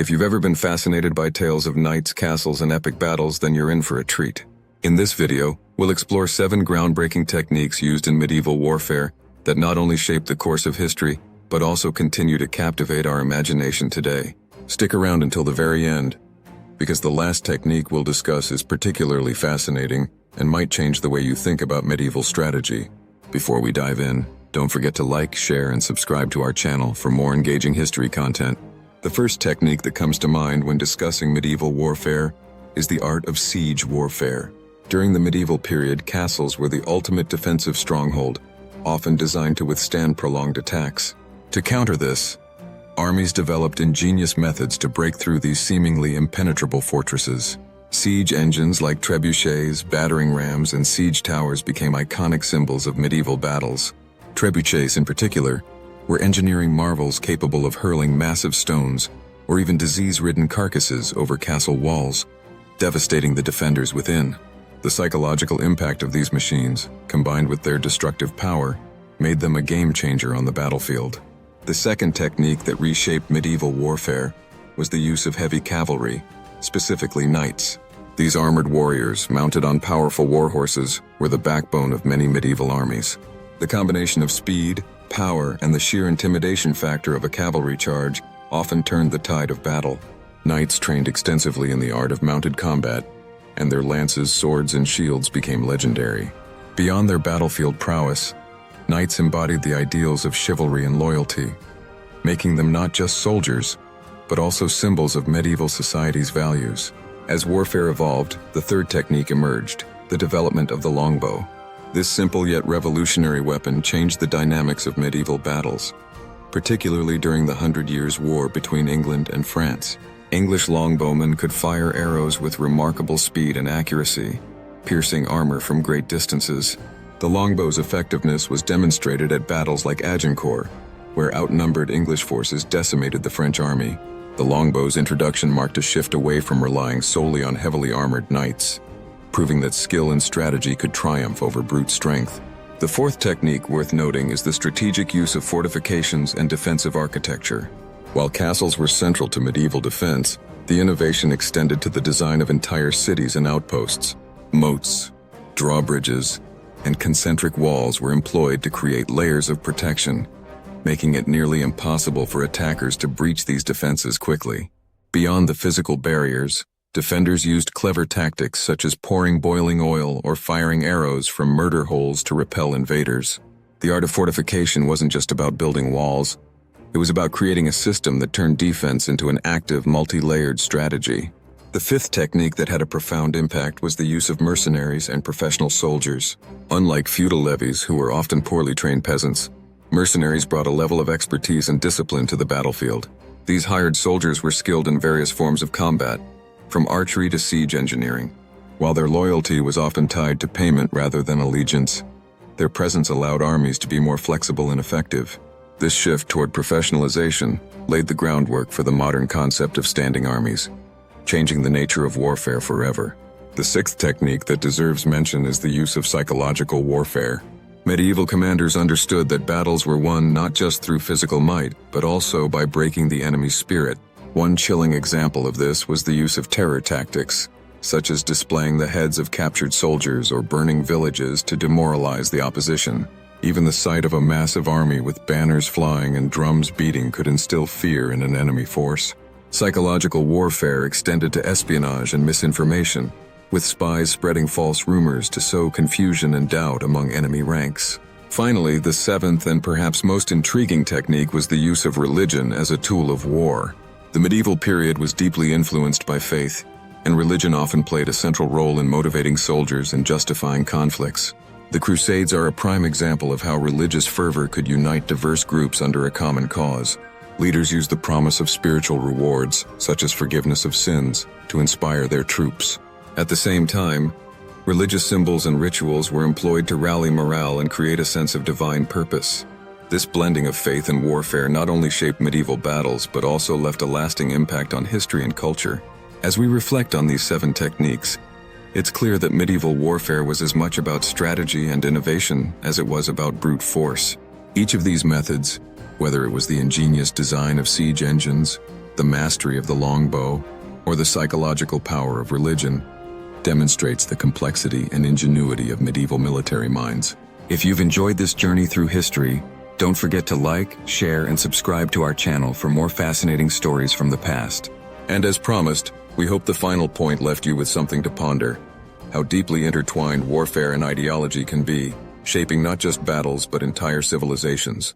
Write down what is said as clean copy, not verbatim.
If you've ever been fascinated by tales of knights, castles, and epic battles, then you're in for a treat. In this video, we'll explore 7 groundbreaking techniques used in medieval warfare that not only shaped the course of history, but also continue to captivate our imagination today. Stick around until the very end, because the last technique we'll discuss is particularly fascinating and might change the way you think about medieval strategy. Before we dive in, don't forget to like, share, and subscribe to our channel for more engaging history content. The first technique that comes to mind when discussing medieval warfare is the art of siege warfare. During the medieval period, castles were the ultimate defensive stronghold, often designed to withstand prolonged attacks. To counter this, armies developed ingenious methods to break through these seemingly impenetrable fortresses. Siege engines like trebuchets, battering rams, and siege towers became iconic symbols of medieval battles. Trebuchets, in particular, were engineering marvels capable of hurling massive stones or even disease-ridden carcasses over castle walls, devastating the defenders within. The psychological impact of these machines, combined with their destructive power, made them a game-changer on the battlefield. The second technique that reshaped medieval warfare was the use of heavy cavalry, specifically knights. These armored warriors, mounted on powerful war horses, were the backbone of many medieval armies. The combination of speed, power, and the sheer intimidation factor of a cavalry charge often turned the tide of battle. Knights trained extensively in the art of mounted combat, and their lances, swords, and shields became legendary. Beyond their battlefield prowess, knights embodied the ideals of chivalry and loyalty, making them not just soldiers, but also symbols of medieval society's values. As warfare evolved, the third technique emerged, the development of the longbow. This simple yet revolutionary weapon changed the dynamics of medieval battles, particularly during the 100 Years' War between England and France. English longbowmen could fire arrows with remarkable speed and accuracy, piercing armor from great distances. The longbow's effectiveness was demonstrated at battles like Agincourt, where outnumbered English forces decimated the French army. The longbow's introduction marked a shift away from relying solely on heavily armored knights, proving that skill and strategy could triumph over brute strength. The fourth technique worth noting is the strategic use of fortifications and defensive architecture. While castles were central to medieval defense, the innovation extended to the design of entire cities and outposts. Moats, drawbridges, and concentric walls were employed to create layers of protection, making it nearly impossible for attackers to breach these defenses quickly. Beyond the physical barriers, defenders used clever tactics such as pouring boiling oil or firing arrows from murder holes to repel invaders. The art of fortification wasn't just about building walls. It was about creating a system that turned defense into an active, multi-layered strategy. The fifth technique that had a profound impact was the use of mercenaries and professional soldiers. Unlike feudal levies, who were often poorly trained peasants, mercenaries brought a level of expertise and discipline to the battlefield. These hired soldiers were skilled in various forms of combat, from archery to siege engineering. While their loyalty was often tied to payment rather than allegiance, their presence allowed armies to be more flexible and effective. This shift toward professionalization laid the groundwork for the modern concept of standing armies, changing the nature of warfare forever. The sixth technique that deserves mention is the use of psychological warfare. Medieval commanders understood that battles were won not just through physical might, but also by breaking the enemy's spirit. One chilling example of this was the use of terror tactics, such as displaying the heads of captured soldiers or burning villages to demoralize the opposition. Even the sight of a massive army with banners flying and drums beating could instill fear in an enemy force. Psychological warfare extended to espionage and misinformation, with spies spreading false rumors to sow confusion and doubt among enemy ranks. Finally, the seventh and perhaps most intriguing technique was the use of religion as a tool of war. The medieval period was deeply influenced by faith, and religion often played a central role in motivating soldiers and justifying conflicts. The Crusades are a prime example of how religious fervor could unite diverse groups under a common cause. Leaders used the promise of spiritual rewards, such as forgiveness of sins, to inspire their troops. At the same time, religious symbols and rituals were employed to rally morale and create a sense of divine purpose. This blending of faith and warfare not only shaped medieval battles, but also left a lasting impact on history and culture. As we reflect on these 7 techniques, it's clear that medieval warfare was as much about strategy and innovation as it was about brute force. Each of these methods, whether it was the ingenious design of siege engines the mastery of the longbow, or the psychological power of religion, demonstrates the complexity and ingenuity of medieval military minds. If you've enjoyed this journey through history, don't forget to like, share, and subscribe to our channel for more fascinating stories from the past. And as promised, we hope the final point left you with something to ponder: how deeply intertwined warfare and ideology can be, shaping not just battles but entire civilizations.